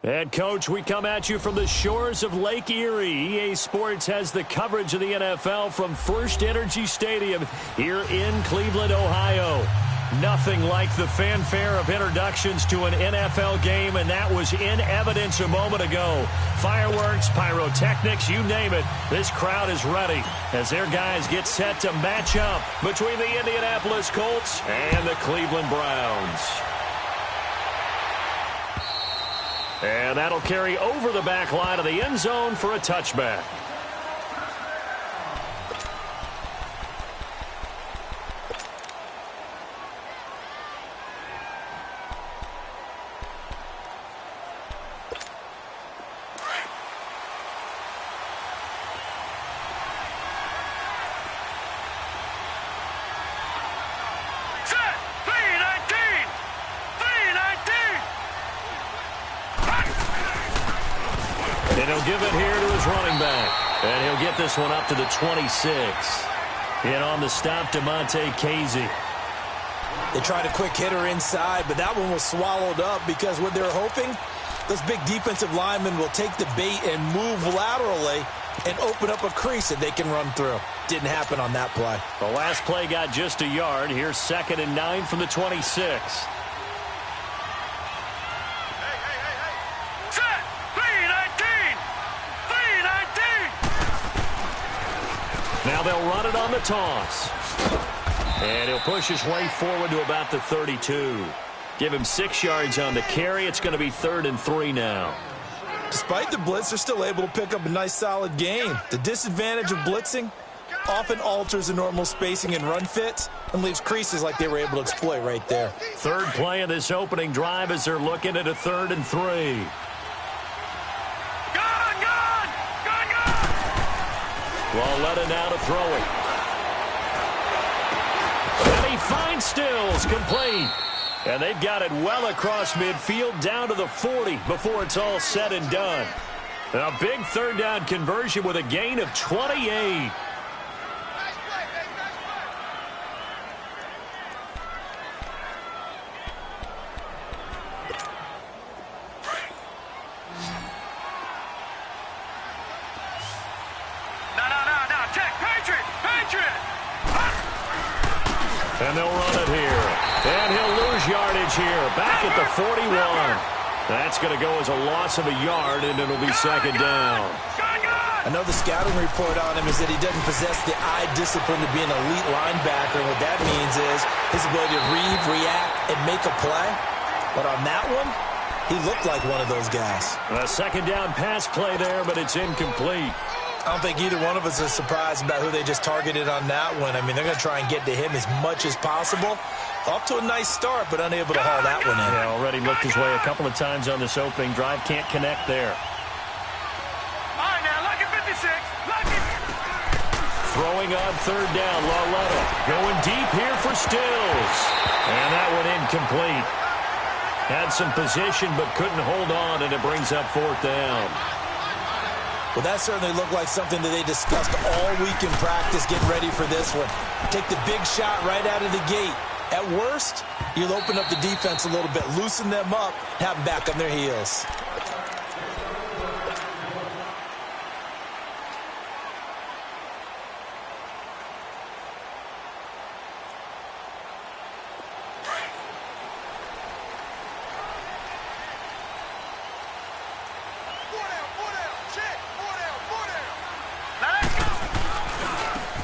And, Coach, we come at you from the shores of Lake Erie. EA Sports has the coverage of the NFL from First Energy Stadium here in Cleveland, Ohio. Nothing like the fanfare of introductions to an NFL game, and that was in evidence a moment ago. Fireworks, pyrotechnics, you name it. This crowd is ready as their guys get set to match up between the Indianapolis Colts and the Cleveland Browns. And that'll carry over the back line of the end zone for a touchback. And he'll give it here to his running back. And he'll get this one up to the 26. And on the stop, Damontae Kazee. They tried a quick hitter inside, but that one was swallowed up because what they're hoping, those big defensive linemen will take the bait and move laterally and open up a crease that they can run through. Didn't happen on that play. The last play got just a yard. Here's 2nd and 9 from the 26. Now they'll run it on the toss. And he'll push his way forward to about the 32. Give him 6 yards on the carry. It's going to be 3rd and 3 now. Despite the blitz, they're still able to pick up a nice, solid gain. The disadvantage of blitzing often alters the normal spacing and run fits and leaves creases like they were able to exploit right there. Third play of this opening drive as they're looking at a 3rd and 3. Lauletta now to throw it. And he finds Stills, complete. And they've got it well across midfield down to the 40 before it's all said and done. A big 3rd down conversion with a gain of 28. And they'll run it here. And he'll lose yardage here. Back at the 41. That's going to go as a loss of a yard, and it'll be 2nd down. I know the scouting report on him is that he doesn't possess the eye discipline to be an elite linebacker. And what that means is his ability to read, react, and make a play. But on that one, he looked like one of those guys. A 2nd down pass play there, but it's incomplete. I don't think either one of us is surprised about who they just targeted on that one. I mean, they're going to try and get to him as much as possible. Off to a nice start, but unable to haul that one in. Yeah, already looked his way a couple of times on this opening drive. Can't connect there. All right, now, look at 56. Look at... Throwing on 3rd down, Lauletta. Going deep here for Stills. And that one incomplete. Had some position, but couldn't hold on, and it brings up 4th down. Well, that certainly looked like something that they discussed all week in practice, getting ready for this one. Take the big shot right out of the gate. At worst, you'll open up the defense a little bit, loosen them up, have them back on their heels.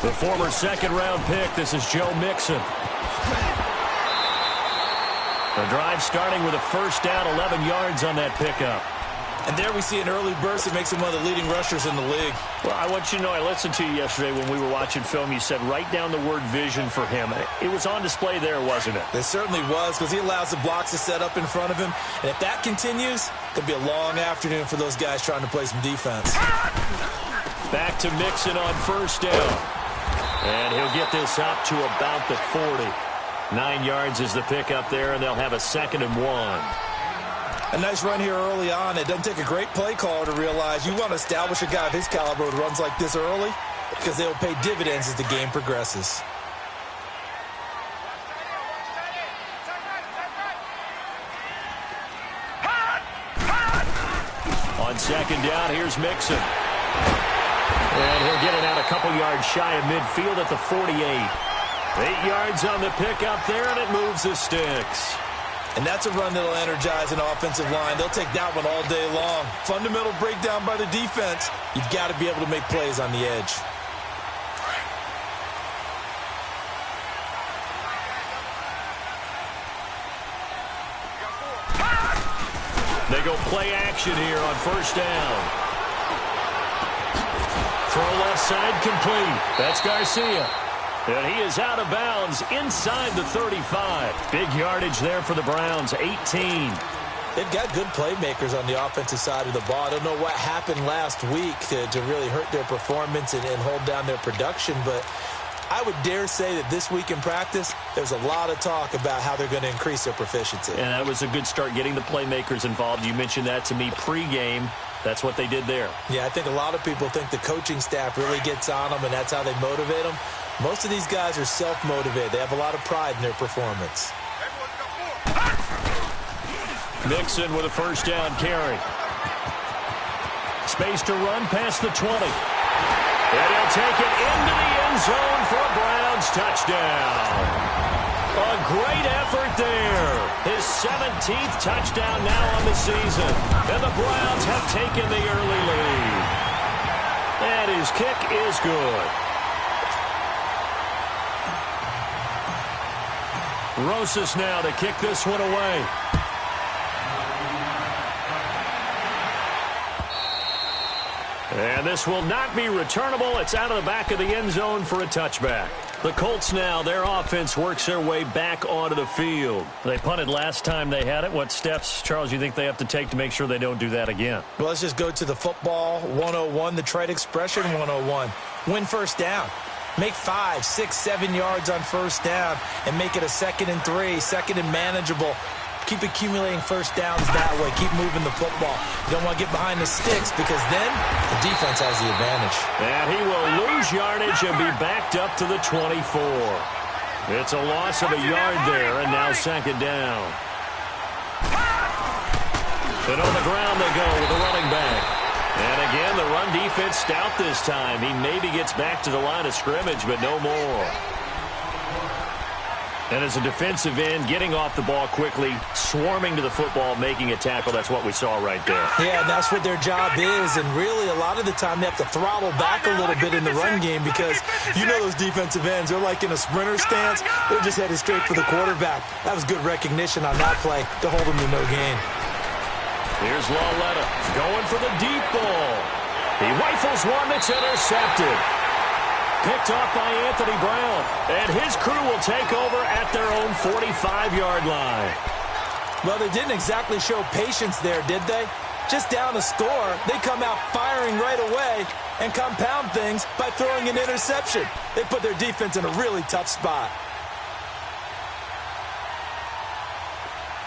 The former 2nd-round pick, this is Joe Mixon. The drive starting with a 1st down, 11 yards on that pickup. And there we see an early burst that makes him one of the leading rushers in the league. Well, I want you to know, I listened to you yesterday when we were watching film. You said write down the word vision for him. It was on display there, wasn't it? It certainly was, because he allows the blocks to set up in front of him. And if that continues, it'll be a long afternoon for those guys trying to play some defense. Back to Mixon on 1st down. And he'll get this up to about the 40. 9 yards is the pickup there, and they'll have a 2nd and 1. A nice run here early on. It doesn't take a great play caller to realize you want to establish a guy of his caliber who runs like this early, because they will pay dividends as the game progresses. On second down, here's Mixon. And he'll get it out a couple yards shy of midfield at the 48. 8 yards on the pickup there, and it moves the sticks. And that's a run that'll energize an offensive line. They'll take that one all day long. Fundamental breakdown by the defense. You've got to be able to make plays on the edge. They go play action here on first down. Throw left side complete. That's Garcia. And he is out of bounds inside the 35. Big yardage there for the Browns, 18. They've got good playmakers on the offensive side of the ball. I don't know what happened last week to really hurt their performance and hold down their production, but I would dare say that this week in practice, there's a lot of talk about how they're going to increase their proficiency. And that was a good start getting the playmakers involved. You mentioned that to me pregame. That's what they did there. Yeah, I think a lot of people think the coaching staff really gets on them, and that's how they motivate them. Most of these guys are self-motivated. They have a lot of pride in their performance. Mixon with a first down carry. Space to run past the 20. And he'll take it into the end zone for a Browns touchdown. A great effort there. His 17th touchdown now on the season. And the Browns have taken the early lead. And his kick is good. Rosas now to kick this one away. And this will not be returnable. It's out of the back of the end zone for a touchback. The Colts now, their offense works their way back onto the field. They punted last time they had it. What steps, Charles, you think they have to take to make sure they don't do that again? Well, let's just go to the football 101, the trade expression 101. Win first down. Make 5, 6, 7 yards on first down and make it a 2nd and 3, 2nd and manageable. Keep accumulating first downs that way. Keep moving the football. You don't want to get behind the sticks because then the defense has the advantage. And he will lose yardage and be backed up to the 24. It's a loss of a yard there, and now second down. And on the ground they go with the running back. And again, the run defense stout this time. He maybe gets back to the line of scrimmage, but no more. And as a defensive end, getting off the ball quickly, swarming to the football, making a tackle, that's what we saw right there. Yeah, that's what their job is. And really, a lot of the time, they have to throttle back a little bit in the run game because you know those defensive ends, they're like in a sprinter stance. They're just headed straight for the quarterback. That was good recognition on that play to hold them to no gain. Here's Lauletta going for the deep ball. He rifles one that's intercepted. Picked off by Anthony Brown. And his crew will take over at their own 45-yard line. Well, they didn't exactly show patience there, did they? Just down a score, they come out firing right away and compound things by throwing an interception. They put their defense in a really tough spot.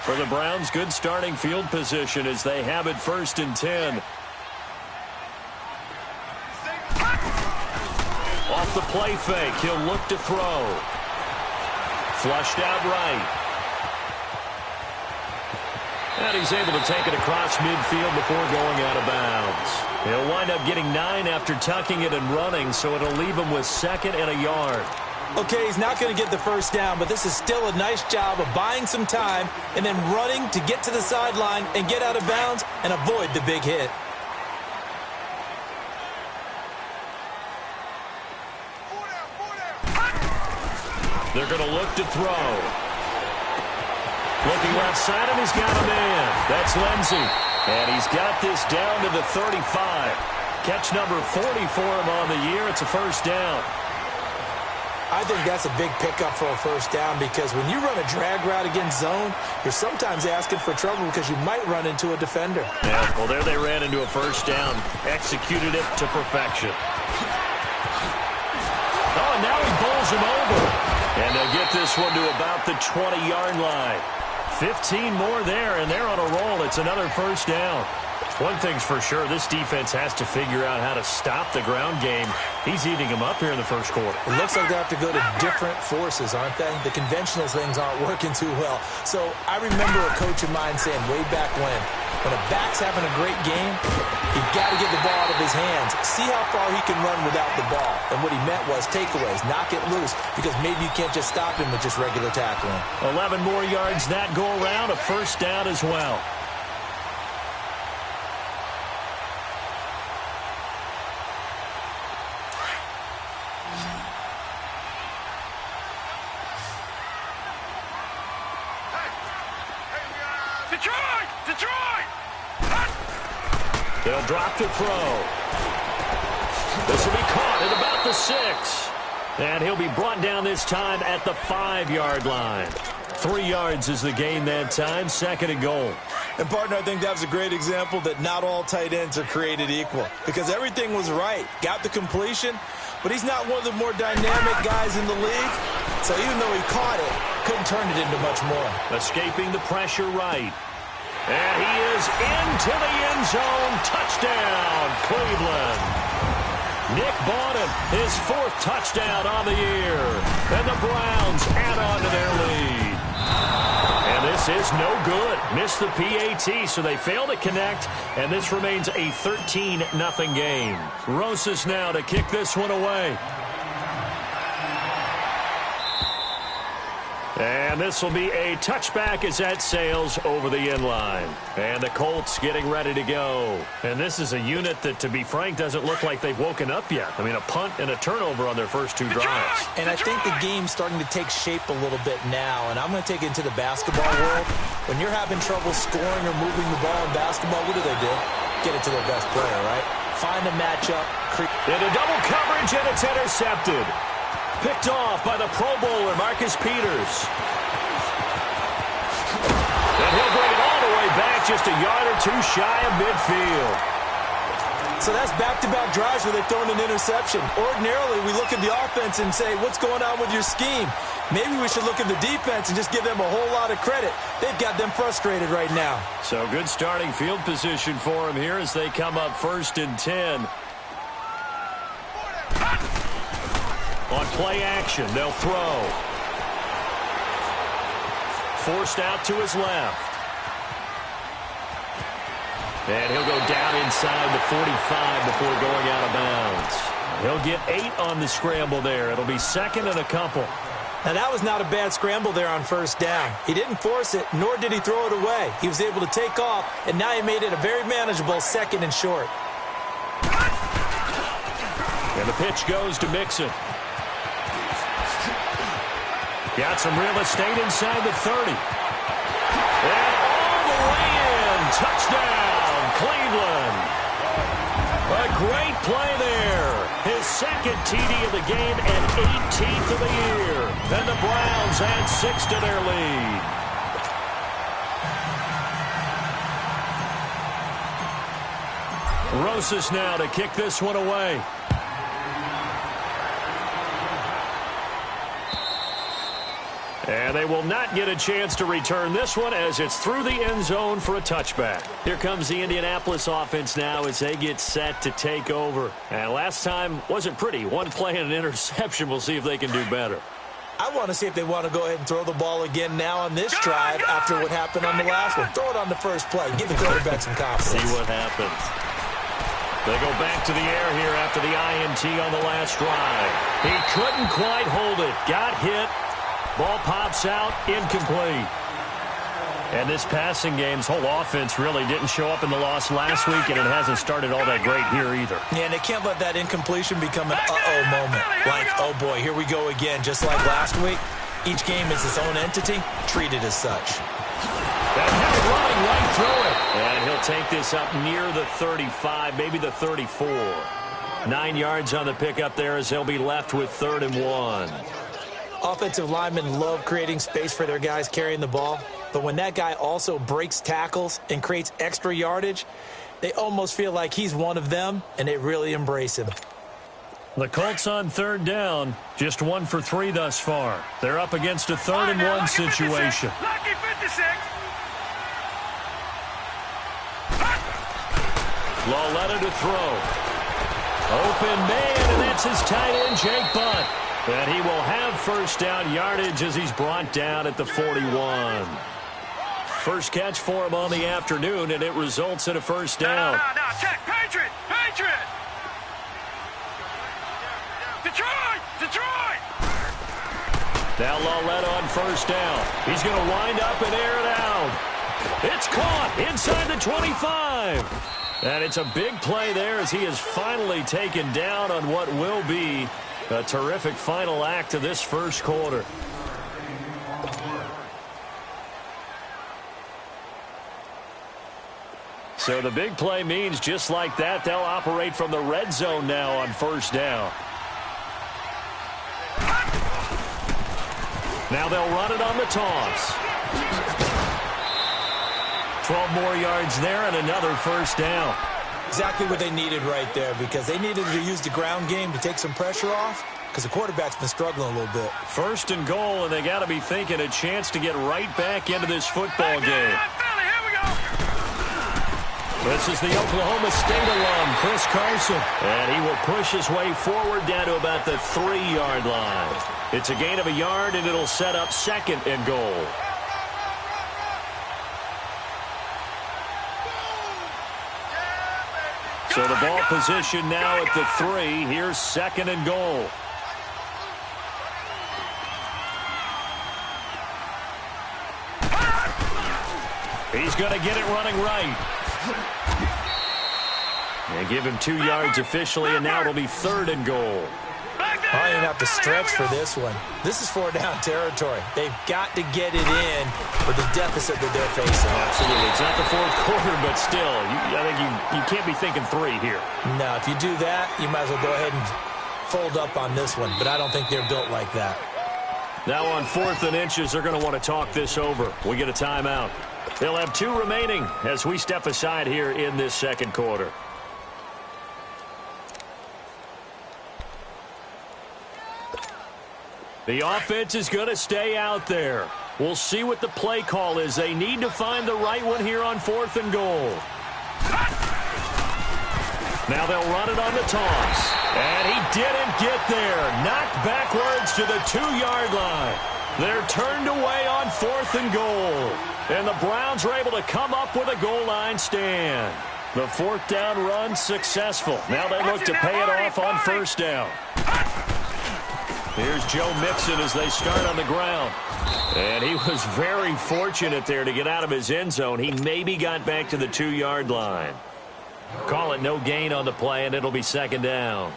For the Browns, good starting field position as they have it 1st and 10. Off the play fake, he'll look to throw. Flushed out right. And he's able to take it across midfield before going out of bounds. He'll wind up getting 9 after tucking it and running, so it'll leave him with 2nd and a yard. Okay, he's not going to get the first down, but this is still a nice job of buying some time and then running to get to the sideline and get out of bounds and avoid the big hit. They're going to look to throw. Looking left side, and he's got a man. That's Lindsey. And he's got this down to the 35. Catch number 40 for him on the year. It's a first down. I think that's a big pickup for a first down because when you run a drag route against zone, you're sometimes asking for trouble because you might run into a defender. Yeah, well, there they ran into a first down. Executed it to perfection. Oh, and now he bowls him over. And they'll get this one to about the 20-yard line. 15 more there, and they're on a roll. It's another first down. One thing's for sure, this defense has to figure out how to stop the ground game. He's eating them up here in the first quarter. It looks like they have to go to different forces, aren't they? The conventional things aren't working too well. So I remember a coach of mine saying way back when a back's having a great game, you've got to get the ball out of his hands. See how far he can run without the ball. And what he meant was takeaways, knock it loose, because maybe you can't just stop him with just regular tackling. 11 more yards that go around, a first down as well. Detroit! They'll drop to throw. This will be caught at about the 6. And he'll be brought down this time at the 5-yard line. 3 yards is the gain that time, 2nd and goal. And, partner, I think that was a great example that not all tight ends are created equal. Because everything was right. Got the completion, but he's not one of the more dynamic guys in the league. So even though he caught it, couldn't turn it into much more. Escaping the pressure right. And he is into the end zone. Touchdown, Cleveland. Nick Bawden, his 4th touchdown on the year. And the Browns add on to their lead. And this is no good. Missed the PAT, so they fail to connect. And this remains a 13-0 game. Rosas now to kick this one away. And this will be a touchback as that sails over the end line. And the Colts getting ready to go. And this is a unit that, to be frank, doesn't look like they've woken up yet. I mean, a punt and a turnover on their first 2 drives. And I think the game's starting to take shape a little bit now. And I'm going to take it into the basketball world. When you're having trouble scoring or moving the ball in basketball, what do? Get it to their best player, right? Find a matchup. Into double coverage, and it's intercepted. Picked off by the Pro Bowler, Marcus Peters. And he'll bring it all the way back, just a yard or 2 shy of midfield. So that's back-to-back drives where they've thrown an interception. Ordinarily, we look at the offense and say, what's going on with your scheme? Maybe we should look at the defense and just give them a whole lot of credit. They've got them frustrated right now. So good starting field position for them here as they come up 1st and 10. On play action, they'll throw. Forced out to his left. And he'll go down inside the 45 before going out of bounds. He'll get 8 on the scramble there. It'll be 2nd and a couple. Now, that was not a bad scramble there on 1st down. He didn't force it, nor did he throw it away. He was able to take off, and now he made it a very manageable 2nd and short. And the pitch goes to Mixon. Got some real estate inside the 30. And all the way in. Touchdown, Cleveland. A great play there. His 2nd TD of the game and 18th of the year. And the Browns add 6 to their lead. Rosas now to kick this one away. And they will not get a chance to return this one as it's through the end zone for a touchback. Here comes the Indianapolis offense now as they get set to take over. And last time wasn't pretty. 1 play and an interception. We'll see if they can do better. I want to see if they want to go ahead and throw the ball again now on this drive after what happened on the last one. Throw it on the first play. Give the quarterback some confidence. See what happens. They go back to the air here after the INT on the last drive. He couldn't quite hold it. Got hit. Ball pops out, incomplete. And this passing game's whole offense really didn't show up in the loss last week, and it hasn't started all that great here either. Yeah, and they can't let that incompletion become an uh-oh moment. Like, oh boy, here we go again, just like last week. Each game is its own entity, treated as such. And he'll running right through it. And he'll take this up near the 35, maybe the 34. 9 yards on the pickup there as they'll be left with 3rd and 1. Offensive linemen love creating space for their guys carrying the ball, but when that guy also breaks tackles and creates extra yardage, they almost feel like he's one of them, and they really embrace him. The Colts on 3rd down, just 1 for 3 thus far. They're up against a 3rd and 1 situation. Lucky 56. Lauletta to throw. Open man, and that's his tight end, Jake Butt. And he will have first down yardage as he's brought down at the 41. First catch for him on the afternoon, and it results in a first down. No, check. Patriot! Patriot! Detroit! Now Lauletta on first down. He's going to wind up and air it out. It's caught inside the 25. And it's a big play there as he is finally taken down on what will be a terrific final act of this first quarter. So the big play means just like that, they'll operate from the red zone now on first down. Now they'll run it on the toss. 12 more yards there and another first down. Exactly what they needed right there, because they needed to use the ground game to take some pressure off, because the quarterback's been struggling a little bit. First and goal, and they got to be thinking a chance to get right back into this football game. This is the Oklahoma State alum, Chris Carson. And he will push his way forward down to about the 3-yard line. It's a gain of a yard, and it'll set up second and goal. So the ball position now at the 3. Here's second and goal. He's going to get it running right. And give him 2 yards officially, and now it'll be third and goal. Probably going to have to stretch for this one. This is 4-down territory. They've got to get it in with the deficit that they're facing. Absolutely. It's not the fourth quarter, but still, I think you can't be thinking 3 here. No, if you do that, you might as well go ahead and fold up on this one, but I don't think they're built like that. Now on 4th and inches, they're going to want to talk this over. We get a timeout. They'll have 2 remaining as we step aside here in this second quarter. The offense is going to stay out there. We'll see what the play call is. They need to find the right one here on 4th and goal. Now they'll run it on the toss. And he didn't get there. Knocked backwards to the 2-yard line. They're turned away on 4th and goal. And the Browns are able to come up with a goal line stand. The 4th down run successful. Now they look to pay it off on first down. Here's Joe Mixon as they start on the ground. And he was very fortunate there to get out of his end zone. He maybe got back to the 2-yard line. Call it no gain on the play, and it'll be second down.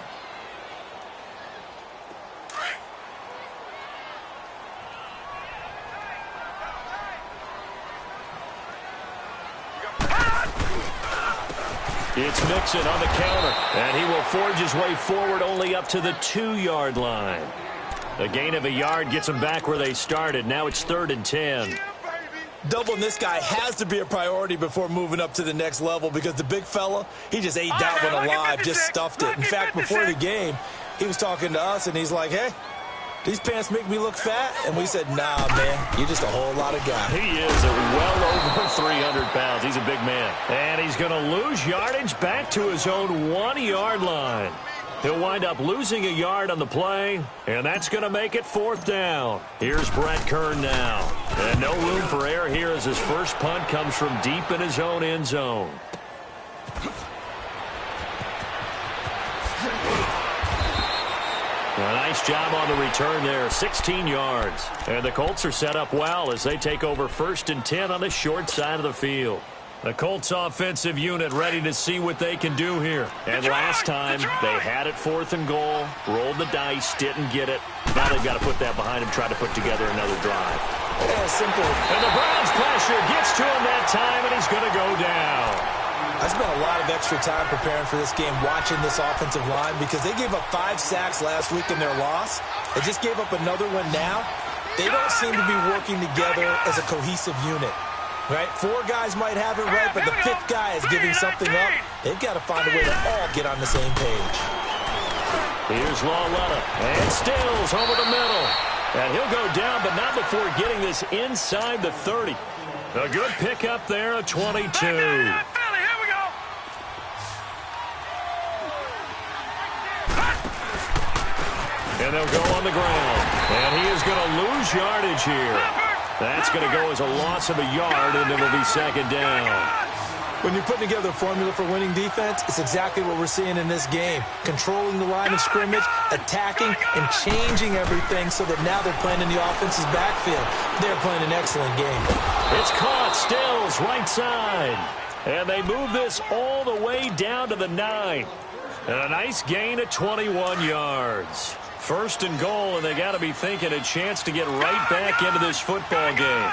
It's Mixon on the counter, and he will forge his way forward only up to the 2-yard line. A gain of a yard gets them back where they started. Now it's 3rd and 10. Doubling this guy has to be a priority before moving up to the next level, because the big fella, he just ate that one alive, just stuffed it. In fact, before the game, he was talking to us, and he's like, hey, these pants make me look fat? And we said, nah, man, you're just a whole lot of guy. He is well over 300 pounds. He's a big man. And he's going to lose yardage back to his own 1-yard line. He'll wind up losing a yard on the play, and that's going to make it 4th down. Here's Brett Kern now. And no room for error here as his first punt comes from deep in his own end zone. A nice job on the return there, 16 yards. And the Colts are set up well as they take over 1st and 10 on the short side of the field. The Colts offensive unit ready to see what they can do here. And last time, they had it 4th and goal, rolled the dice, didn't get it. Now they've got to put that behind them, try to put together another drive. Yeah, simple. And the Browns pressure gets to him that time, and he's going to go down. I spent a lot of extra time preparing for this game, watching this offensive line, because they gave up 5 sacks last week in their loss. They just gave up another one now. They don't seem to be working together as a cohesive unit. Right? 4 guys might have it right, but the 5th guy is giving something up. They've got to find a way to all get on the same page. Here's Lauletta, and Stills over the middle. And he'll go down, but not before getting this inside the 30. A good pickup there, a 22. And they'll go on the ground. And he is going to lose yardage here. That's going to go as a loss of a yard, and it'll be second down. When you're putting together a formula for winning defense, it's exactly what we're seeing in this game. Controlling the line of scrimmage, attacking, and changing everything so that now they're playing in the offense's backfield. They're playing an excellent game. It's caught, Stills, right side. And they move this all the way down to the 9. And a nice gain of 21 yards. First and goal, and they got to be thinking a chance to get right back into this football game.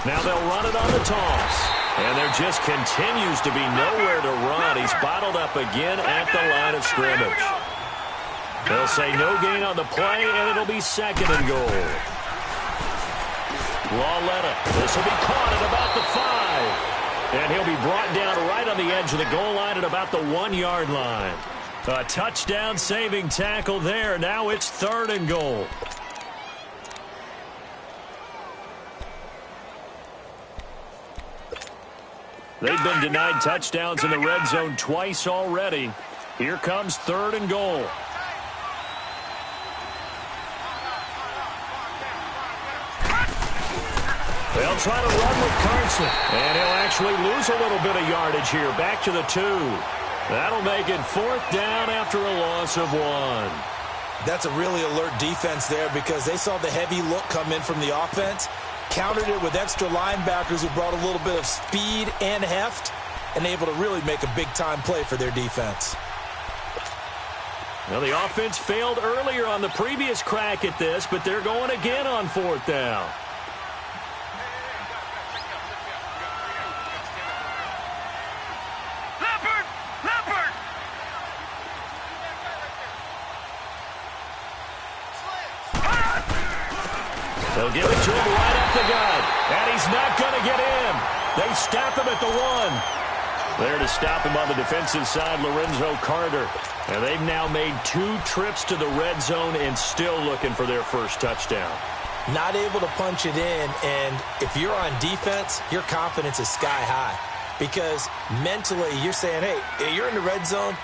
Now they'll run it on the toss. And there just continues to be nowhere to run. He's bottled up again at the line of scrimmage. They'll say no gain on the play, and it'll be second and goal. Lauletta. This will be caught at about the 5. And he'll be brought down right on the edge of the goal line at about the 1-yard line. A touchdown-saving tackle there. Now it's third and goal. They've been denied touchdowns in the red zone twice already. Here comes third and goal. They'll try to run with Carson. And he'll actually lose a little bit of yardage here. Back to the 2. That'll make it fourth down after a loss of 1. That's a really alert defense there because they saw the heavy look come in from the offense, countered it with extra linebackers who brought a little bit of speed and heft, and able to really make a big-time play for their defense. Well, the offense failed earlier on the previous crack at this, but they're going again on fourth down. They'll give it to him right up the gut. And he's not going to get in. They stop him at the 1. There to stop him on the defensive side, Lorenzo Carter. And they've now made 2 trips to the red zone and still looking for their first touchdown. Not able to punch it in, and if you're on defense, your confidence is sky high. Because mentally, you're saying, hey, you're in the red zone.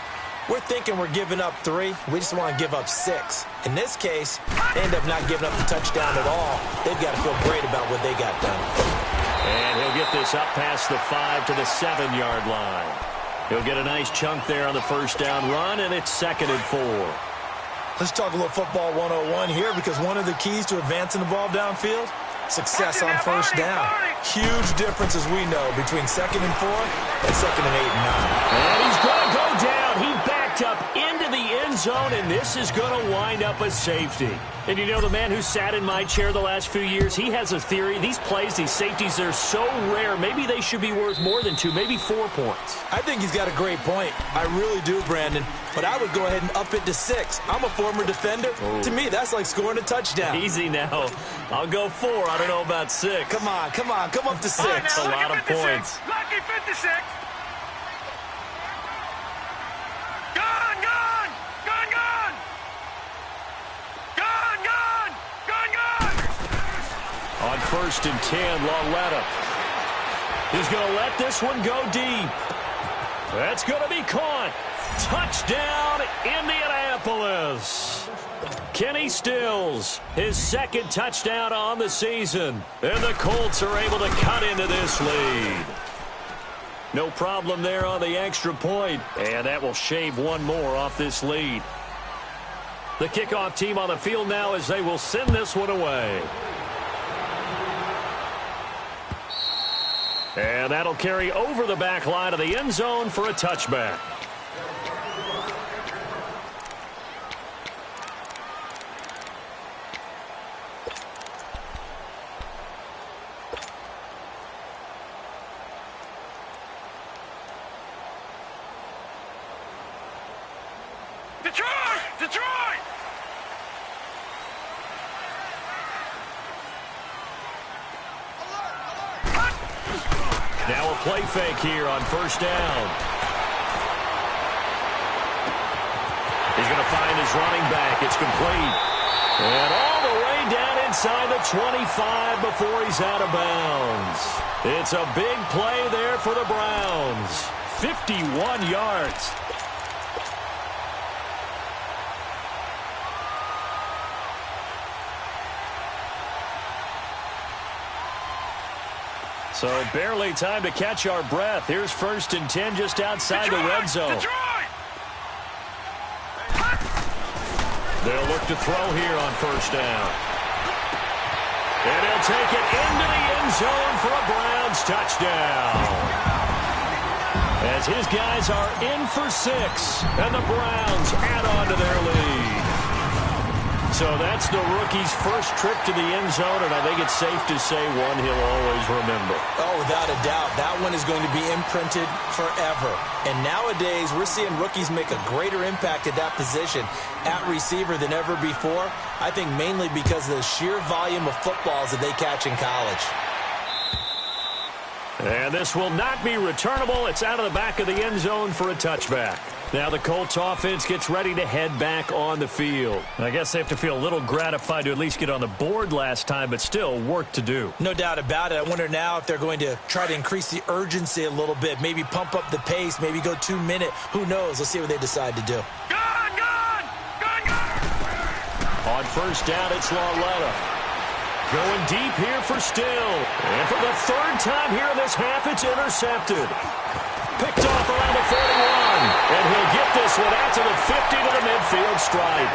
We're thinking we're giving up 3. We just want to give up 6. In this case, they end up not giving up the touchdown at all. They've got to feel great about what they got done. And he'll get this up past the 5 to the 7-yard line. He'll get a nice chunk there on the first down run, and it's second and 4. Let's talk a little football 101 here because one of the keys to advancing the ball downfield, success on first down. Huge difference, as we know, between second and 4 and second and 8 and 9. And he's going to go down. He backed up into the end zone, and this is going to wind up a safety. And you know, the man who sat in my chair the last few years, he has a theory. These plays, these safeties, they're so rare. Maybe they should be worth more than 2, maybe 4 points. I think he's got a great point. I really do, Brandon. But I would go ahead and up it to 6. I'm a former defender. Oh. To me, that's like scoring a touchdown. Easy now. I'll go 4. I don't know about 6. Come on. Come up to 6. That's a lot of points. Lucky 56. On first and 10, Lauletta. He's going to let this one go deep. That's going to be caught. Touchdown, Indianapolis. Kenny Stills, his second touchdown on the season. And the Colts are able to cut into this lead. No problem there on the extra point. And that will shave one more off this lead. The kickoff team on the field now as they will send this one away. And that'll carry over the back line of the end zone for a touchback. Detroit! Now a play fake here on first down. He's going to find his running back. It's complete. And all the way down inside the 25 before he's out of bounds. It's a big play there for the Browns. 51 yards. So barely time to catch our breath. Here's 1st and 10 just outside the red zone. They'll look to throw here on 1st down. And he'll take it into the end zone for a Browns touchdown. As his guys are in for 6, and the Browns add on to their lead. So that's the rookie's first trip to the end zone, and I think it's safe to say one he'll always remember. Oh, without a doubt, that one is going to be imprinted forever. And nowadays, we're seeing rookies make a greater impact at that position at receiver than ever before. I think mainly because of the sheer volume of footballs that they catch in college. And this will not be returnable. It's out of the back of the end zone for a touchback. Now the Colts offense gets ready to head back on the field. I guess they have to feel a little gratified to at least get on the board last time, but still work to do. No doubt about it. I wonder now if they're going to try to increase the urgency a little bit, maybe pump up the pace, maybe go 2-minute. Who knows? Let's see what they decide to do. Gone! On 1st down, it's Lauletta. Going deep here for Still. And for the 3rd time here in this half, it's intercepted. Picked off around the 41. And he'll get this one out to the 50 to the midfield stripe.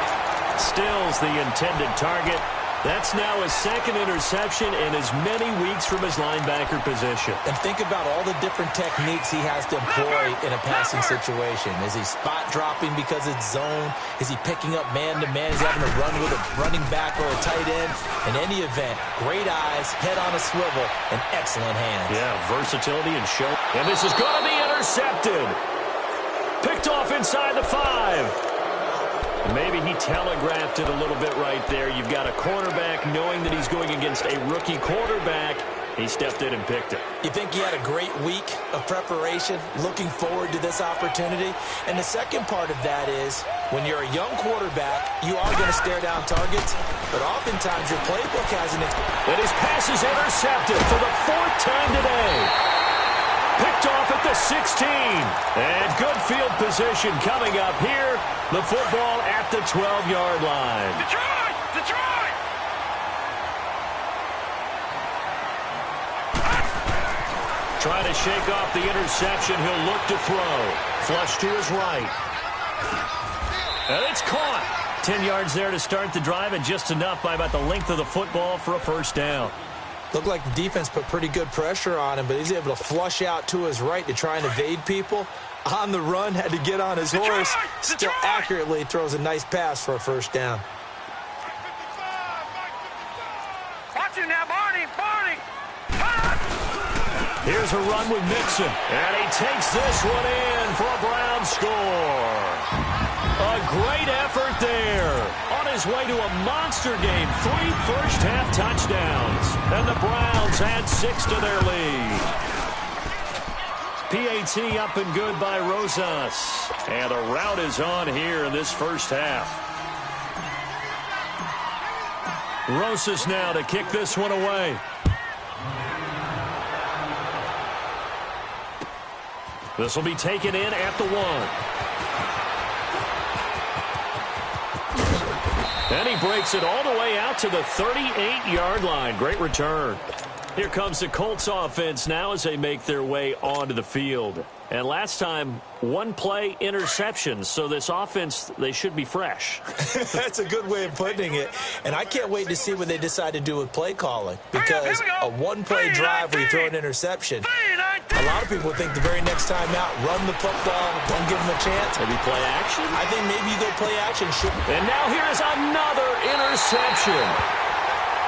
Still's the intended target. That's now his 2nd interception in as many weeks from his linebacker position. And think about all the different techniques he has to employ in a passing situation. Is he spot dropping because it's zone? Is he picking up man-to-man? Is he having to run with a running back or a tight end? In any event, great eyes, head on a swivel, and excellent hands. Yeah, versatility and show. And this is going to be intercepted. Picked off inside the 5. Maybe he telegraphed it a little bit right there. You've got a cornerback knowing that he's going against a rookie quarterback. He stepped in and picked it. You think he had a great week of preparation, looking forward to this opportunity? And the second part of that is, when you're a young quarterback, you are going to stare down targets, but oftentimes your playbook has an... And his pass is intercepted for the 4th time today. Picked off at the 16. And good field position coming up here. The football at the 12-yard line. Detroit! Trying to shake off the interception. He'll look to throw. Flush to his right. And it's caught. 10 yards there to start the drive, and just enough by about the length of the football for a 1st down. Looked like the defense put pretty good pressure on him, but he's able to flush out to his right to try and evade people. On the run, had to get on his horse. Still accurately throws a nice pass for a 1st down. Watch him now, Barney! Here's a run with Mixon. And he takes this one in for a Brown score. A great effort there. On his way to a monster game. 3 first-half touchdowns. And the Browns add 6 to their lead. PAT up and good by Rosas. And the route is on here in this 1st half. Rosas now to kick this one away. This will be taken in at the 1. And he breaks it all the way out to the 38-yard line. Great return. Here comes the Colts offense now as they make their way onto the field. And last time, 1-play interceptions. So this offense, they should be fresh. That's a good way of putting it. And I can't wait to see what they decide to do with play calling. Because a 1-play drive where you throw an interception, a lot of people think the very next time out, run the football, don't give them a chance. Maybe play action? I think maybe you go play action. And now here's another interception.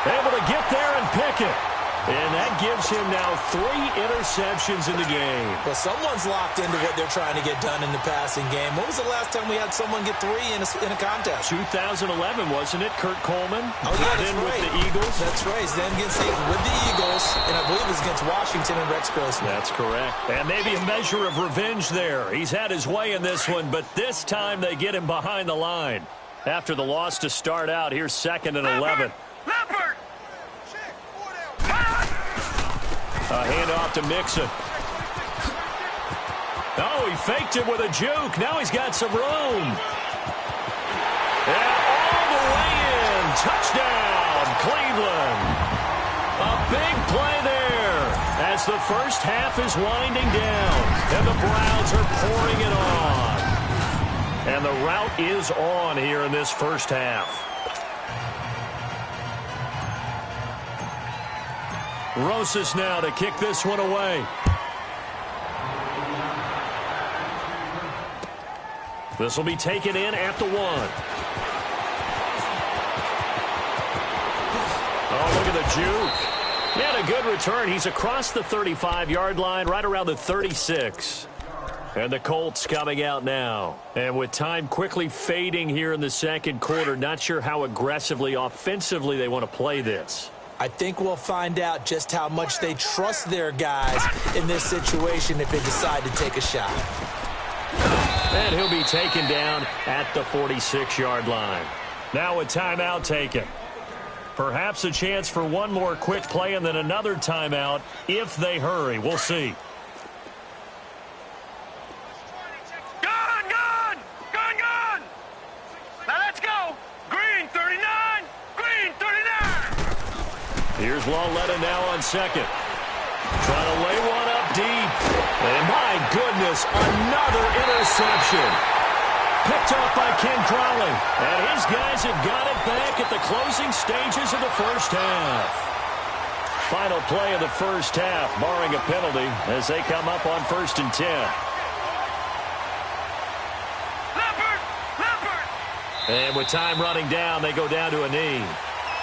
Able to get there and pick it. And that gives him now 3 interceptions in the game. Well, someone's locked into what they're trying to get done in the passing game. When was the last time we had someone get 3 in a contest? 2011, wasn't it? Kurt Coleman. Oh, yeah, that's then right. With the Eagles. That's right. Then with the Eagles, and I believe it was against Washington and Rex Grossman. That's correct. And maybe a measure of revenge there. He's had his way in this one, but this time they get him behind the line. After the loss to start out, here's 2nd and 11. Leopard! A handoff to Mixon. Oh, he faked it with a juke. Now he's got some room. And all the way in. Touchdown, Cleveland. A big play there as as the first half is winding down, and the Browns are pouring it on. And the rout is on here in this first half. Rosas now to kick this one away. This will be taken in at the 1. Oh, look at the juke. He had a good return. He's across the 35-yard line, right around the 36. And the Colts coming out now. And with time quickly fading here in the second quarter, not sure how aggressively, offensively they want to play this. I think we'll find out just how much they trust their guys in this situation if they decide to take a shot. And he'll be taken down at the 46-yard line. Now a timeout taken. Perhaps a chance for one more quick play and then another timeout if they hurry. We'll see. Gun! Now let's go! Green 39! Green 39! Here's Lauletta now on second. Trying to lay one up deep. And my goodness, another interception. Picked off by Ken Crawley. And his guys have got it back at the closing stages of the first half. Final play of the first half, barring a penalty, as they come up on 1st and 10. Leopard! And with time running down, they go down to a knee.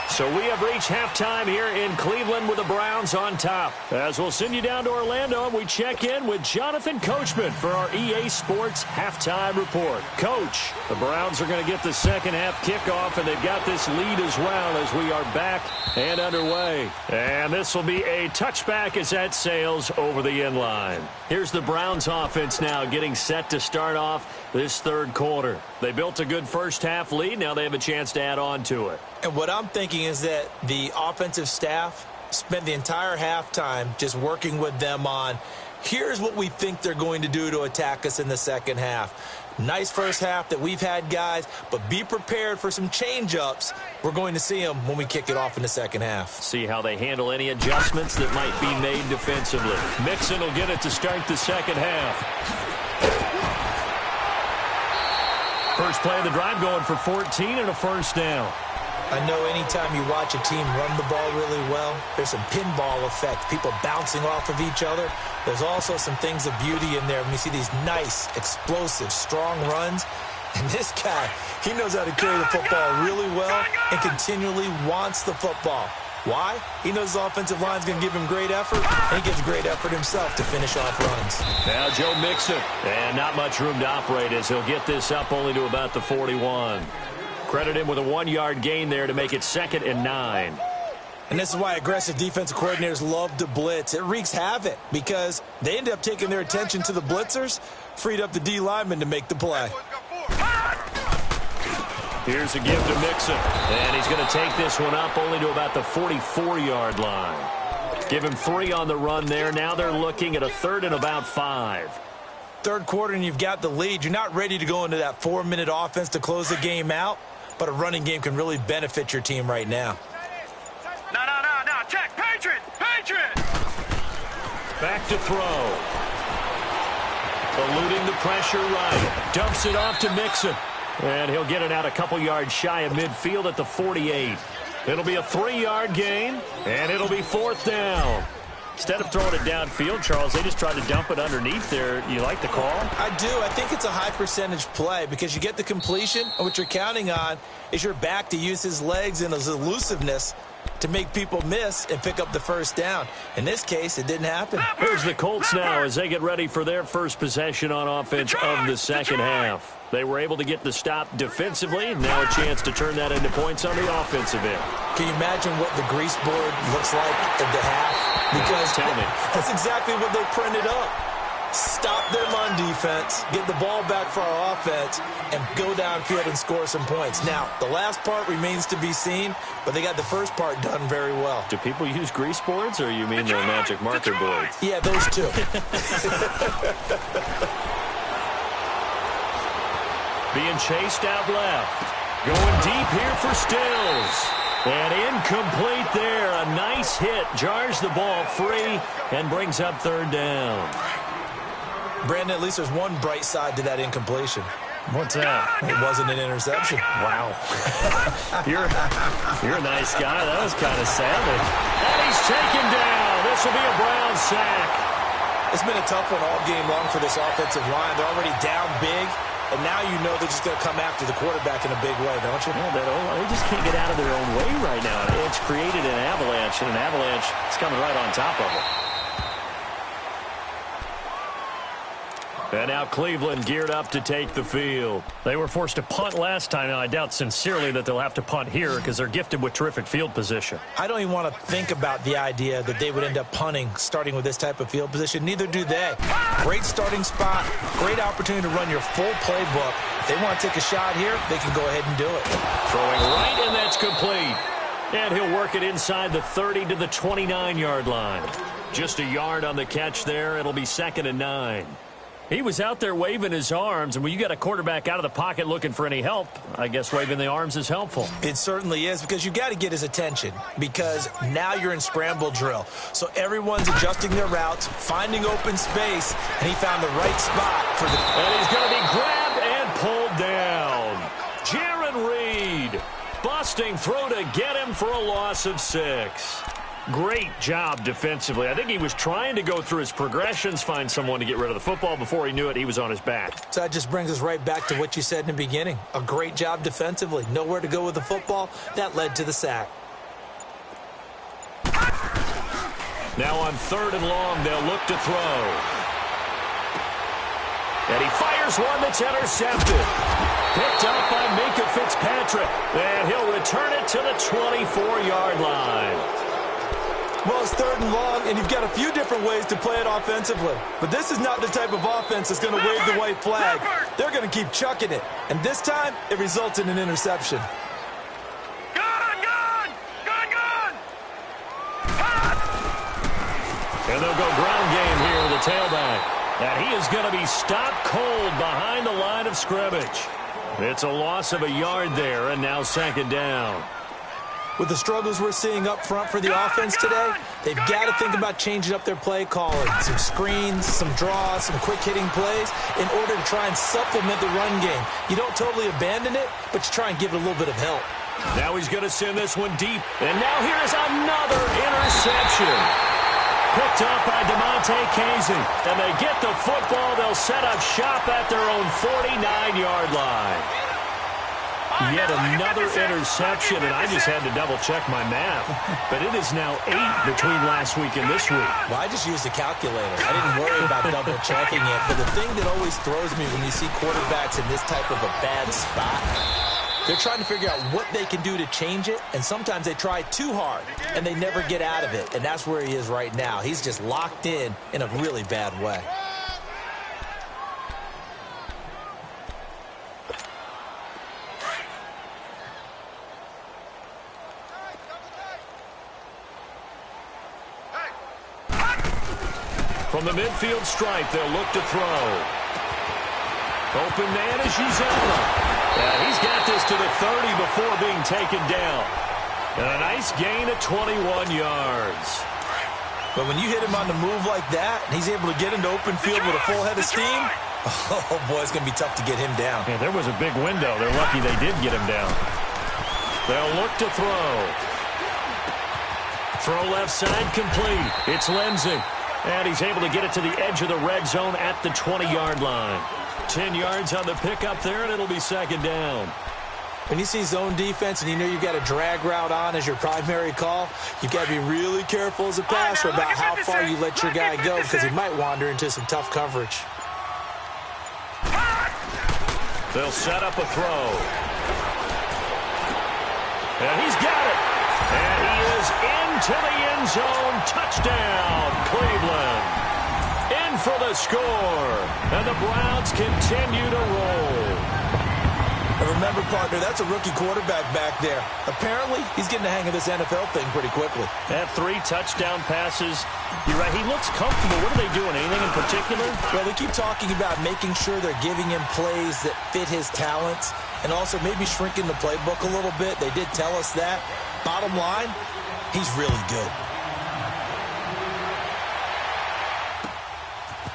So we have reached halftime here in Cleveland with the Browns on top. As we'll send you down to Orlando, and we check in with Jonathan Coachman for our EA Sports Halftime Report. Coach, the Browns are going to get the second half kickoff, and they've got this lead as well as we are back and underway. And this will be a touchback as that sails over the end line. Here's the Browns offense now getting set to start off this third quarter. They built a good first half lead. Now they have a chance to add on to it. And what I'm thinking is that the offensive staff spent the entire halftime just working with them on, here's what we think they're going to do to attack us in the second half. Nice first half that we've had, guys, but be prepared for some change-ups. We're going to see them when we kick it off in the second half. See how they handle any adjustments that might be made defensively. Mixon will get it to start the second half. First play of the drive going for 14 and a first down. I know anytime you watch a team run the ball really well, there's some pinball effect, people bouncing off of each other. There's also some things of beauty in there when you see these nice, explosive, strong runs. And this guy, he knows how to carry the football really well and continually wants the football. Why? He knows his offensive line's going to give him great effort, and he gives great effort himself to finish off runs. Now Joe Mixon, and not much room to operate as he'll get this up only to about the 41. Credit him with a 1-yard gain there to make it 2nd and 9. And this is why aggressive defensive coordinators love to blitz. It wreaks havoc because they end up taking their attention to the blitzers, freed up the D lineman to make the play. Here's a give to Mixon, and he's going to take this one up only to about the 44-yard line. Give him 3 on the run there. Now they're looking at a 3rd and about 5. Third quarter and you've got the lead. You're not ready to go into that 4-minute offense to close the game out, but a running game can really benefit your team right now. No. Check. Patriot. Back to throw. Eluding the pressure right. Dumps it off to Mixon. And he'll get it out a couple yards shy of midfield at the 48. It'll be a 3-yard gain, and it'll be 4th down. Instead of throwing it downfield, Charles, they just tried to dump it underneath there. You like the call? I do. I think it's a high percentage play because you get the completion, and what you're counting on is your back to use his legs and his elusiveness to make people miss and pick up the first down. In this case, it didn't happen. Here's the Colts now as they get ready for their first possession on offense of the second half. They were able to get the stop defensively. Now a chance to turn that into points on the offensive end. Can you imagine what the grease board looks like at the half? Because tell me. That's exactly what they printed up. Stop them on defense, get the ball back for our offense, and go downfield and score some points. Now, the last part remains to be seen, but they got the first part done very well. Do people use grease boards, or you mean the magic marker boards? Yeah, those two. Being chased out left. Going deep here for Stills. And incomplete there. A nice hit. Jars the ball free and brings up third down. Brandon, at least there's one bright side to that incompletion. What's that? It wasn't an interception. Wow. You're a nice guy. That was kind of savage. And he's taken down. This will be a Brown sack. It's been a tough one all game long for this offensive line. They're already down big, and now you know they're just going to come after the quarterback in a big way, don't you? Yeah, they just can't get out of their own way right now. It's created an avalanche, and an avalanche is coming right on top of them. And now Cleveland geared up to take the field. They were forced to punt last time. Now, I doubt sincerely that they'll have to punt here because they're gifted with terrific field position. I don't even want to think about the idea that they would end up punting starting with this type of field position. Neither do they. Great starting spot, great opportunity to run your full playbook. If they want to take a shot here, they can go ahead and do it. Throwing right, and that's complete. And he'll work it inside the 30 to the 29-yard line. Just a yard on the catch there. It'll be 2nd and 9. He was out there waving his arms, and when you got a quarterback out of the pocket looking for any help, I guess waving the arms is helpful. It certainly is, because you got to get his attention, because now you're in scramble drill. So everyone's adjusting their routes, finding open space, and he found the right spot for the... And he's going to be grabbed and pulled down. Jaron Reed busting through to get him for a loss of 6. Great job defensively. I think he was trying to go through his progressions, find someone to get rid of the football. Before he knew it, he was on his back. So that just brings us right back to what you said in the beginning. A great job defensively. Nowhere to go with the football. That led to the sack. Now on 3rd and long, they'll look to throw. And he fires one that's intercepted. Picked up by Minkah Fitzpatrick. And he'll return it to the 24-yard line. Well, it's 3rd and long, and you've got a few different ways to play it offensively. But this is not the type of offense that's going to wave the white flag. They're going to keep chucking it. And this time, it results in an interception. Gone! And they'll go ground game here with the tailback. And he is going to be stopped cold behind the line of scrimmage. It's a loss of a yard there, and now 2nd down. With the struggles we're seeing up front for the offense today, they've got to think about changing up their play calling. Some screens, some draws, some quick-hitting plays in order to try and supplement the run game. You don't totally abandon it, but you try and give it a little bit of help. Now he's going to send this one deep. And now here is another interception. Picked up by DeMonte Casey. And they get the football. They'll set up shop at their own 49-yard line. Yet another interception, and I just had to double-check my math. But it is now 8 between last week and this week. Well, I just used a calculator. I didn't worry about double-checking it. But the thing that always throws me when you see quarterbacks in this type of a bad spot, they're trying to figure out what they can do to change it, and sometimes they try too hard, and they never get out of it. And that's where he is right now. He's just locked in a really bad way. From the midfield stripe, they'll look to throw. Open man is Uzomah. And he's got this to the 30 before being taken down. And a nice gain of 21 yards. But when you hit him on the move like that, and he's able to get into open field with a full head of steam, oh, boy, it's going to be tough to get him down. Yeah, there was a big window. They're lucky they did get him down. They'll look to throw. Throw left side complete. It's Lindsey. And he's able to get it to the edge of the red zone at the 20-yard line. 10 yards on the pickup there, and it'll be 2nd down. When you see zone defense and you know you've got a drag route on as your primary call, you've got to be really careful as a passer about how far you let your guy go because he might wander into some tough coverage. They'll set up a throw. And he's got it. And he is into the end zone. Touchdown, Cleveland. In for the score. And the Browns continue to roll. And remember, partner, that's a rookie quarterback back there. Apparently, he's getting the hang of this NFL thing pretty quickly. Had 3 touchdown passes. You're right, he looks comfortable. What are they doing? Anything in particular? Well, they keep talking about making sure they're giving him plays that fit his talents. and also maybe shrinking the playbook a little bit. They did tell us that. Bottom line, he's really good.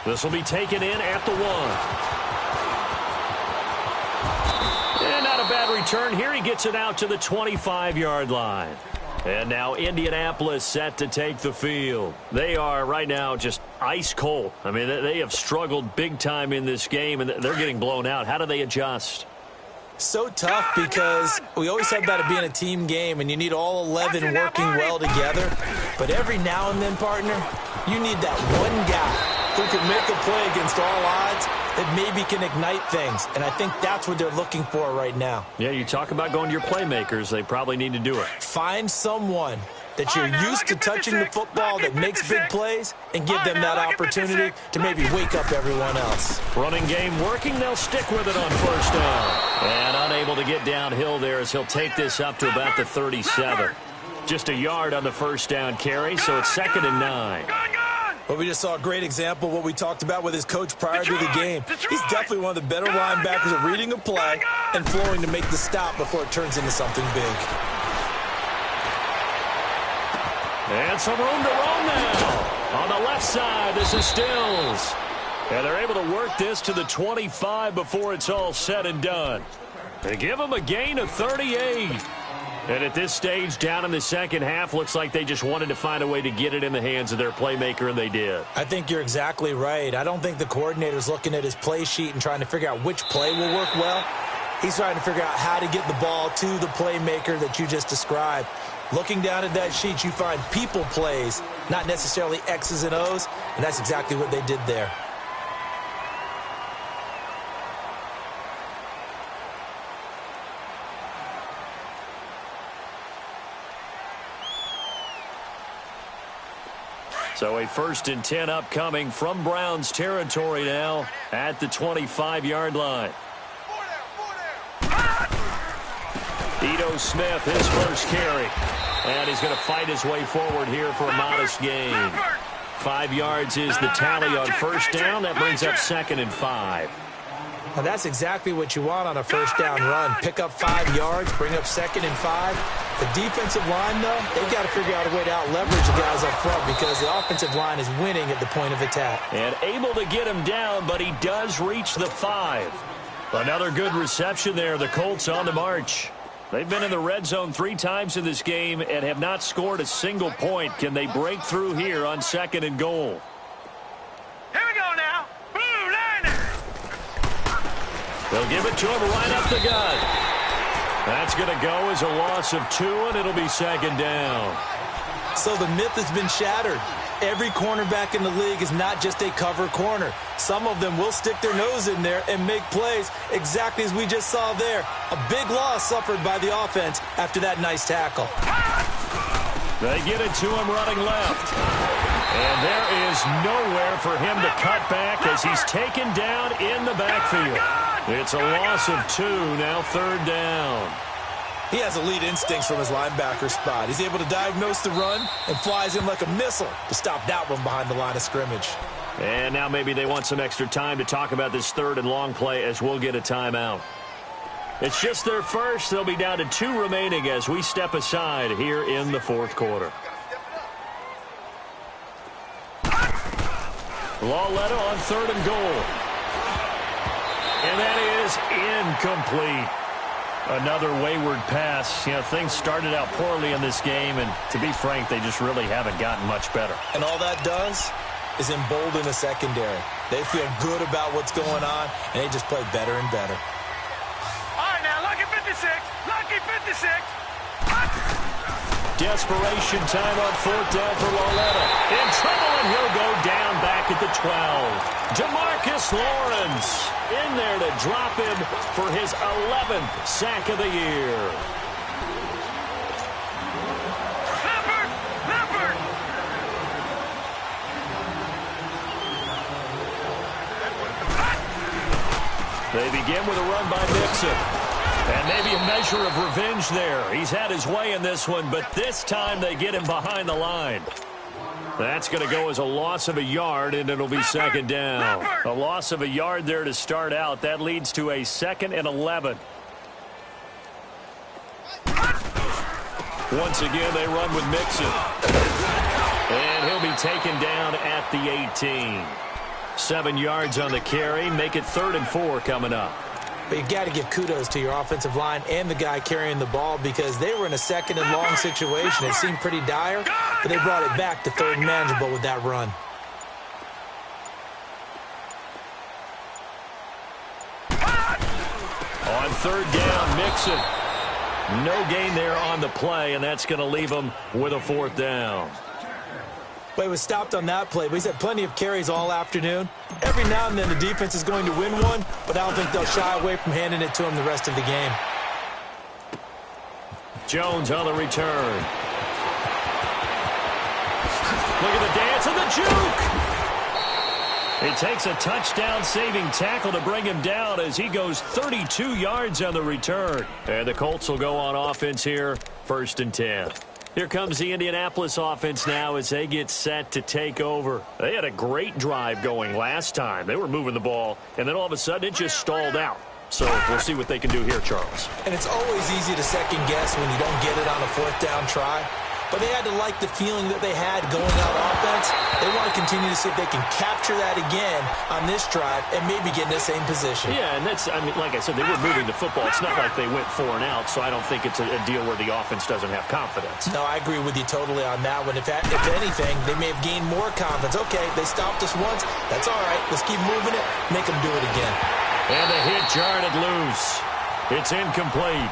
This will be taken in at the 1. And not a bad return here. He gets it out to the 25-yard line. And now Indianapolis set to take the field. They are right now just ice cold. I mean, they have struggled big time in this game, and they're getting blown out. How do they adjust? So tough because we always talk about it being a team game, and you need all 11 working well together. But every now and then, partner, you need that one guy who can make a play against all odds that maybe can ignite things. And I think that's what they're looking for right now. Yeah, you talk about going to your playmakers. They probably need to do it. Find someone that you're used to touching the football that makes big plays and give them that opportunity to maybe wake up everyone else. Running game working. They'll stick with it on first down. And unable to get downhill there as he'll take this up to about the 37. Just a yard on the first down carry, so it's 2nd and 9. Well, we just saw a great example of what we talked about with his coach prior to the game. He's definitely one of the better linebackers at reading a play and flowing to make the stop before it turns into something big. And some room to roam now. On the left side, this is Stills. And they're able to work this to the 25 before it's all said and done. They give them a gain of 38. And at this stage, down in the second half, looks like they just wanted to find a way to get it in the hands of their playmaker, and they did. I think you're exactly right. I don't think the coordinator's looking at his play sheet and trying to figure out which play will work well. He's trying to figure out how to get the ball to the playmaker that you just described. Looking down at that sheet, you find people plays, not necessarily X's and O's, and that's exactly what they did there. So a 1st and 10 upcoming from Browns territory now at the 25-yard line. Ito Smith, his first carry. And he's going to fight his way forward here for a modest gain. 5 yards is the tally on first down. That brings up 2nd and 5. Now that's exactly what you want on a first down run. Pick up 5 yards, bring up 2nd and 5. The defensive line, though, they've got to figure out a way to out-leverage the guys up front because the offensive line is winning at the point of attack. And able to get him down, but he does reach the 5. Another good reception there. The Colts on the march. They've been in the red zone 3 times in this game and have not scored a single point. Can they break through here on 2nd and goal? Here we go now. Blue line. They'll give it to him right up the gut. That's going to go as a loss of 2, and it'll be 2nd down. So the myth has been shattered. Every cornerback in the league is not just a cover corner. Some of them will stick their nose in there and make plays exactly as we just saw there. A big loss suffered by the offense after that nice tackle. They get it to him running left. And there is nowhere for him to cut back as he's taken down in the backfield. It's a loss of 2, now 3rd down. He has elite instincts from his linebacker spot. He's able to diagnose the run and flies in like a missile to stop that one behind the line of scrimmage. And now maybe they want some extra time to talk about this 3rd and long play as we'll get a timeout. It's just their first. They'll be down to 2 remaining as we step aside here in the 4th quarter. Lauletta on 3rd and goal. And that is incomplete. Another wayward pass. You know, things started out poorly in this game, and to be frank, they just really haven't gotten much better. And all that does is embolden the secondary. They feel good about what's going on, and they just play better and better. All right, now, lucky 56. Lucky 56. Desperation time on 4th down for Lauletta. In trouble, and he'll go down back at the 12. Jamarcus Lawrence in there to drop him for his 11th sack of the year. Leopard! They begin with a run by Mixon. And maybe a measure of revenge there. He's had his way in this one, but this time they get him behind the line. That's going to go as a loss of a yard, and it'll be 2nd down. A loss of a yard there to start out. That leads to a 2nd and 11. Once again, they run with Mixon. And he'll be taken down at the 18. 7 yards on the carry. Make it 3rd and 4 coming up. But you got to give kudos to your offensive line and the guy carrying the ball because they were in a 2nd and long situation. It seemed pretty dire, but they brought it back to 3rd and manageable with that run. On 3rd down, Mixon. No gain there on the play, and that's going to leave them with a 4th down. But he was stopped on that play, but he's had plenty of carries all afternoon. Every now and then the defense is going to win one, but I don't think they'll shy away from handing it to him the rest of the game. Jones on the return. Look at the dance and the juke. It takes a touchdown-saving tackle to bring him down as he goes 32 yards on the return. And the Colts will go on offense here, 1st and 10. Here comes the Indianapolis offense now as they get set to take over. They had a great drive going last time. They were moving the ball, and then all of a sudden it just stalled out. So we'll see what they can do here, Charles. And it's always easy to second guess when you don't get it on a 4th down try. But they had to like the feeling that they had going out offense. They want to continue to see if they can capture that again on this drive and maybe get in the same position. Yeah, and that's, I mean, like I said, they were moving the football. It's not like they went 4 and out, so I don't think it's a deal where the offense doesn't have confidence. No, I agree with you totally on that one. If anything, they may have gained more confidence. Okay, they stopped us once. That's all right. Let's keep moving it. Make them do it again. And the hit jarred it loose. It's incomplete.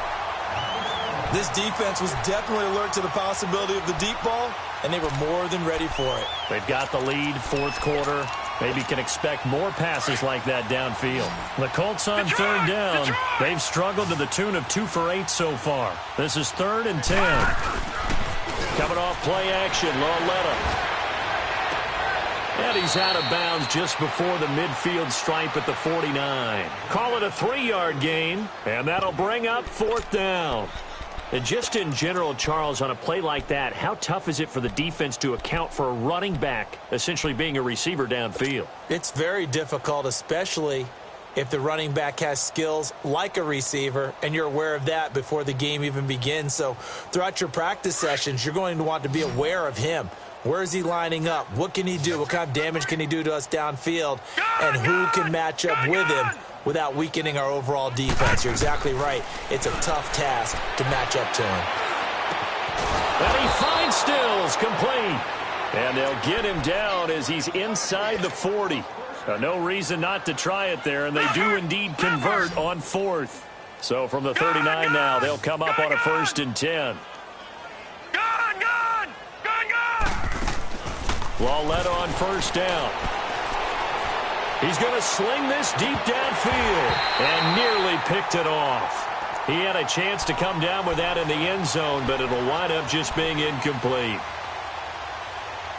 This defense was definitely alert to the possibility of the deep ball, and they were more than ready for it. They've got the lead, 4th quarter. Maybe can expect more passes like that downfield. The Colts on 3rd down. They've struggled to the tune of 2 for 8 so far. This is 3rd and 10. Coming off play action, Lauletta. And he's out of bounds just before the midfield stripe at the 49. Call it a 3-yard gain, and that'll bring up 4th down. And just in general, Charles, on a play like that, how tough is it for the defense to account for a running back essentially being a receiver downfield? It's very difficult, especially if the running back has skills like a receiver, and you're aware of that before the game even begins. So throughout your practice sessions, you're going to want to be aware of him. Where is he lining up? What can he do? What kind of damage can he do to us downfield? And who can match up with him without weakening our overall defense? You're exactly right. It's a tough task to match up to him. And he finds Stills, complete. And they'll get him down as he's inside the 40. No reason not to try it there, and they do indeed convert on 4th. So from the 39 now, they'll come up on a 1st and 10. Lauletta on 1st down. He's going to sling this deep downfield and nearly picked it off. He had a chance to come down with that in the end zone, but it'll wind up just being incomplete.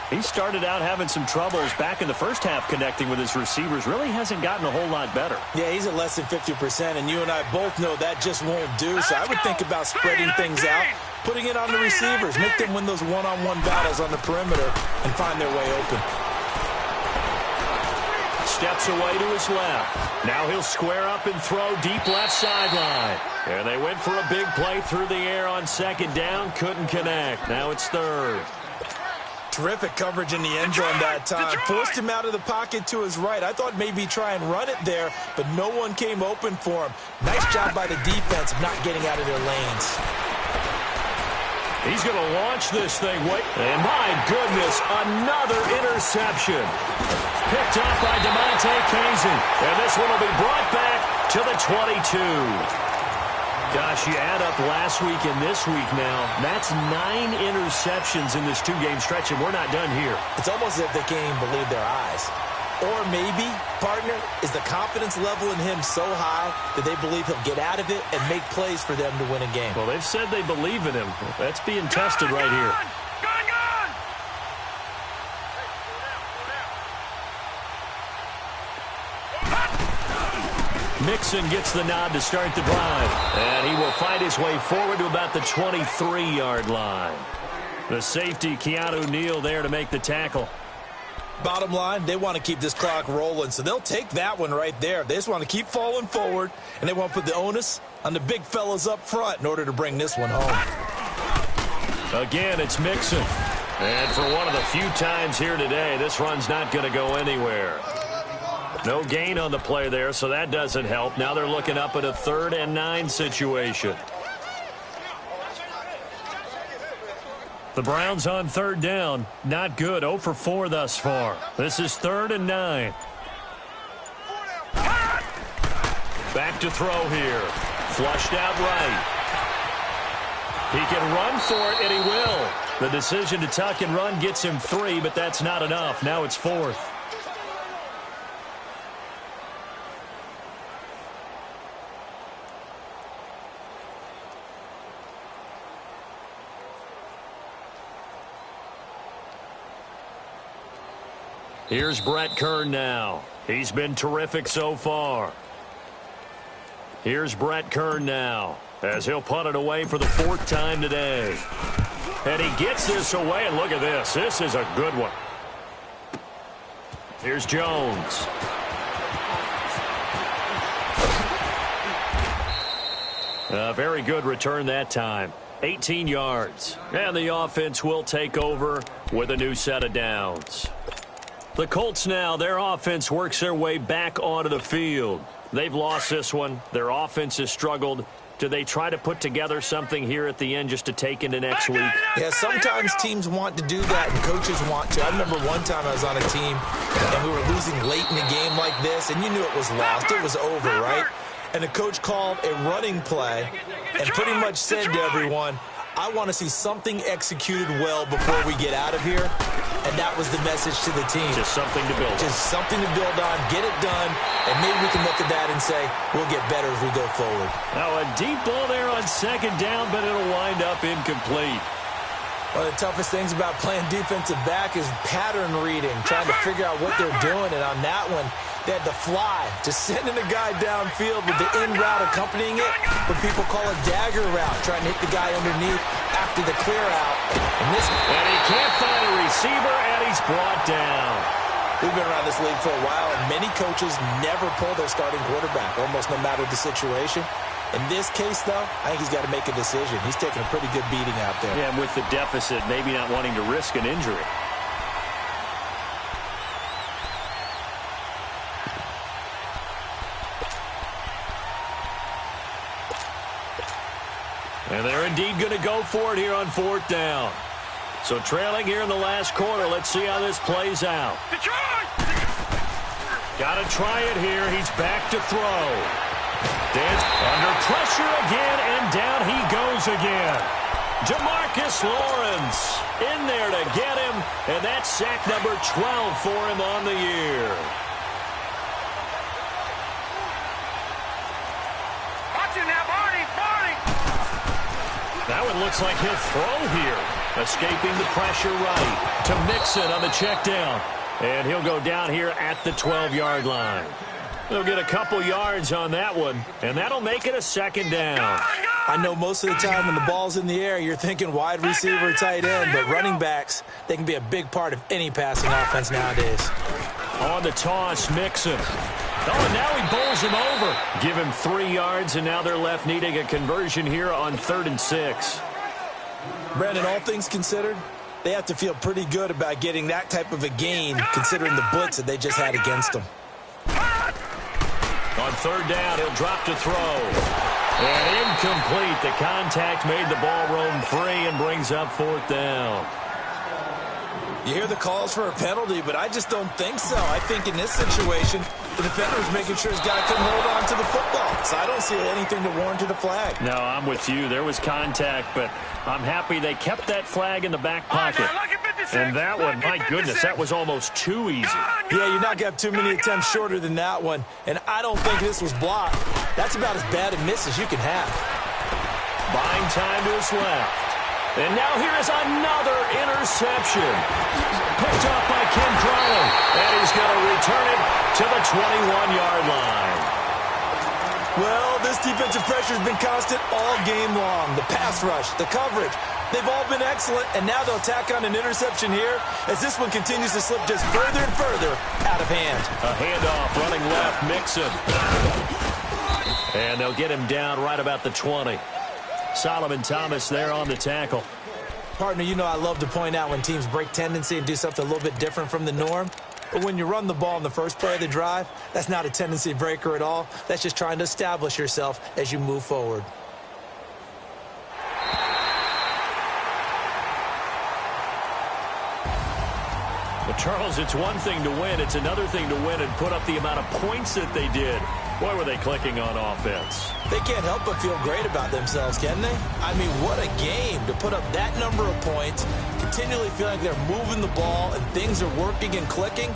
He started out having some troubles back in the first half connecting with his receivers. Really hasn't gotten a whole lot better. Yeah, he's at less than 50%, and you and I both know that just won't do. So I would think about spreading things out, putting it on the receivers, make them win those one-on-one battles on the perimeter and find their way open. Steps away to his left. Now he'll square up and throw deep left sideline. And they went for a big play through the air on 2nd down. Couldn't connect. Now it's 3rd. Terrific coverage in the end zone that time. Forced him out of the pocket to his right. I thought maybe try and run it there, but no one came open for him. Nice job by the defense of not getting out of their lanes. He's going to launch this thing. Wait. And my goodness, another interception. Picked up by DeMonte Kazin. And this one will be brought back to the 22. Gosh, you add up last week and this week now. That's 9 interceptions in this 2-game stretch, and we're not done here. It's almost as if they can't even believe their eyes. Or maybe, partner, is the confidence level in him so high that they believe he'll get out of it and make plays for them to win a game. Well, they've said they believe in him. That's being tested right here. Mixon gets the nod to start the drive. And he will fight his way forward to about the 23-yard line. The safety, Keanu Neal, there to make the tackle. Bottom line, they want to keep this clock rolling, so they'll take that one right there. They just want to keep falling forward, and they want to put the onus on the big fellas up front in order to bring this one home. Again, it's Mixon. And for one of the few times here today, this run's not going to go anywhere. No gain on the play there, so that doesn't help. Now they're looking up at a 3rd and 9 situation. The Browns on 3rd down. Not good. 0 for 4 thus far. This is 3rd and 9. Back to throw here. Flushed out right. He can run for it, and he will. The decision to tuck and run gets him 3, but that's not enough. Now it's 4th. Here's Brett Kern now. He's been terrific so far. Here's Brett Kern now as he'll punt it away for the 4th time today. And he gets this away, and look at this. This is a good one. Here's Jones. A very good return that time. 18 yards. And the offense will take over with a new set of downs. The Colts now, their offense works their way back onto the field. They've lost this one. Their offense has struggled. Do they try to put together something here at the end just to take into next week? Yeah, sometimes teams want to do that and coaches want to. I remember one time I was on a team and we were losing late in the game like this, and you knew it was lost. It was over, right? And the coach called a running play and pretty much said to everyone, I want to see something executed well before we get out of here. And that was the message to the team. Just something to build on. Just something to build on, get it done, and maybe we can look at that and say, we'll get better as we go forward. Now a deep ball there on 2nd down, but it'll wind up incomplete. One of the toughest things about playing defensive back is pattern reading, trying to figure out what they're doing. And on that one, they had to fly, just sending a guy downfield with the in route accompanying it, what people call a dagger route, trying to hit the guy underneath after the clear out. And he can't find a receiver, and he's brought down. We've been around this league for a while, and many coaches never pull their starting quarterback, almost no matter the situation. In this case, though, I think he's got to make a decision. He's taking a pretty good beating out there. Yeah, and with the deficit, maybe not wanting to risk an injury. And they're indeed going to go for it here on 4th down. So trailing here in the last quarter. Let's see how this plays out. Got to try it here. He's back to throw. Dance under pressure again, and down he goes again. Jamarcus Lawrence in there to get him, and that's sack number 12 for him on the year. Watch it now, Barney. That one looks like he'll throw here. Escaping the pressure right to Mixon on the check down. And he'll go down here at the 12-yard line. He'll get a couple yards on that one, and that'll make it a 2nd down. I know most of the time when the ball's in the air, you're thinking wide receiver, tight end, but running backs, they can be a big part of any passing offense nowadays. On the toss, Mixon. Oh, and now he bowls him over. Give him 3 yards, and now they're left needing a conversion here on 3rd and 6. Brandon, all things considered, they have to feel pretty good about getting that type of a gain, considering the blitz that they just had against them. On 3rd down, he'll drop to throw. And incomplete. The contact made the ball roam free and brings up 4th down. You hear the calls for a penalty, but I just don't think so. I think in this situation, the defender's making sure his guy couldn't hold on to the football. So I don't see anything to warrant the flag. No, I'm with you. There was contact, but I'm happy they kept that flag in the back pocket. And that one, my goodness, that was almost too easy. Yeah, you're not going to have too many attempts shorter than that one. And I don't think this was blocked. That's about as bad a miss as you can have. Buying time to his left. And now here is another interception. Picked off by Ken Carlin. And he's going to return it to the 21-yard line. Well, this defensive pressure has been constant all game long. The pass rush, the coverage, they've all been excellent, and now they'll tack on an interception here as this one continues to slip just further and further out of hand. A handoff running left, Mixon. And they'll get him down right about the 20. Solomon Thomas there on the tackle. Partner, you know I love to point out when teams break tendency and do something a little bit different from the norm. But when you run the ball in the first play of the drive, that's not a tendency breaker at all. That's just trying to establish yourself as you move forward. Well, Charles, it's one thing to win. It's another thing to win and put up the amount of points that they did. Boy, were they clicking on offense. They can't help but feel great about themselves, can they? I mean, what a game to put up that number of points, continually feeling like they're moving the ball and things are working and clicking.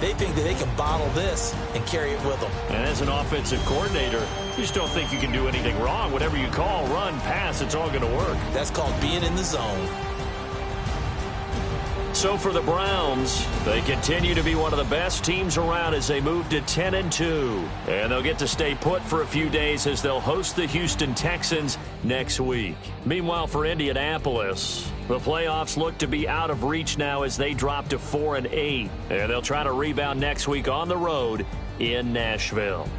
They think that they can bottle this and carry it with them. And as an offensive coordinator, you just don't think you can do anything wrong. Whatever you call, run, pass, it's all going to work. That's called being in the zone. So for the Browns, they continue to be one of the best teams around as they move to 10-2. And they'll get to stay put for a few days as they'll host the Houston Texans next week. Meanwhile, for Indianapolis, the playoffs look to be out of reach now as they drop to 4-8. And they'll try to rebound next week on the road in Nashville.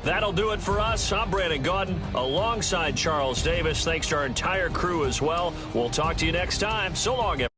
That'll do it for us. I'm Brandon Gaudin alongside Charles Davis. Thanks to our entire crew as well. We'll talk to you next time. So long, everyone.